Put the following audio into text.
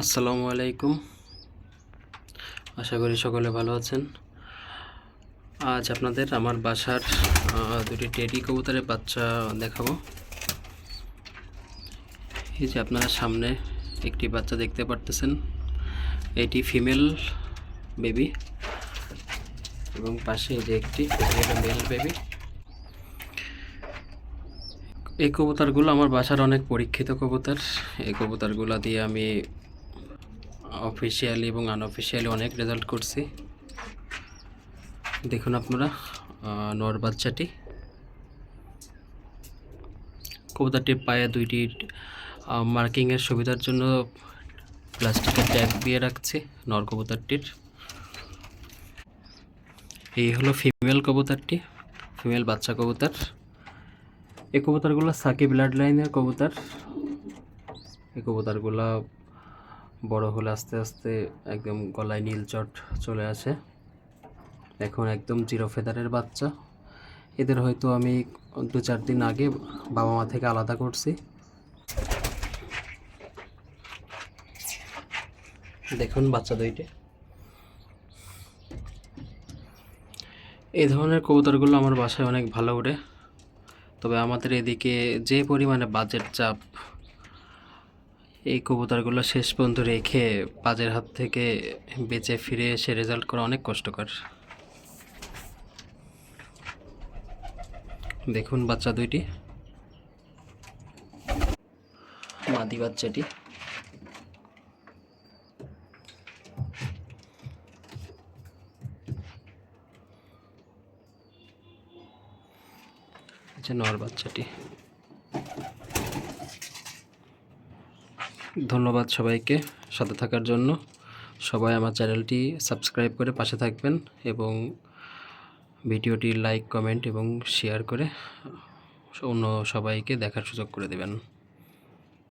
আসসালামু আলাইকুম। আশা করি সকলে ভালো আছেন। আজ আপনাদের আমার বাসার দুটি টেডি কবুতরের বাচ্চা দেখাবো। এই যে আপনারা সামনে একটি বাচ্চা দেখতে পারতেছেন, এটি ফিমেল বেবি এবং পাশে যে একটি মেল বেবি। এই কবুতরগুলো আমার বাসার অনেক পরীক্ষিত কবুতর। এই কবুতরগুলো দিয়ে আমি অফিসিয়ালি এবং আনঅফিসিয়ালি অনেক রেজাল্ট করছি। দেখুন আপনারা নর বাচ্চাটি। কবুতরটির পায়ে দুইটি মার্কিংয়ের সুবিধার জন্য প্লাস্টিকের ট্যাগ দিয়ে রাখছি নর কবুতরটির। এই হলো ফিমেল কবুতরটি, ফিমেল বাচ্চা কবুতর। এই কবুতরগুলো সাকি ব্লাড লাইনের কবুতর। এই কবুতরগুলো বড় হলে আস্তে আস্তে একদম গলায় নীল চট চলে আসে। এখন একদম জিরো ফেদারের বাচ্চা। এদের হয়তো আমি 2-4 দিন আগে বাবা মা থেকে আলাদা করছি। দেখুন বাচ্চা দুইটি। এই ধরনের কবুতরগুলো আমার বাসায় অনেক ভালো ওঠে, তবে আমাদের এদিকে যে পরিমাণে বাজেট চাপ, এই কবুতরগুলো শেষ পর্যন্ত রেখে বাজের হাত থেকে বেঁচে ফিরে এসে রেজাল্ট করা অনেক কষ্টকর। দেখুন বাচ্চা দুইটি, মাদি বাচ্চাটি। নর বাচ্চাটি। ধন্যবাদ সবাইকে সাথে থাকার জন্য। সবাই আমার চ্যানেলটি সাবস্ক্রাইব করে পাশে থাকবেন এবং ভিডিওটি লাইক, কমেন্ট এবং শেয়ার করে অন্য সবাইকে দেখার সুযোগ করে দেবেন।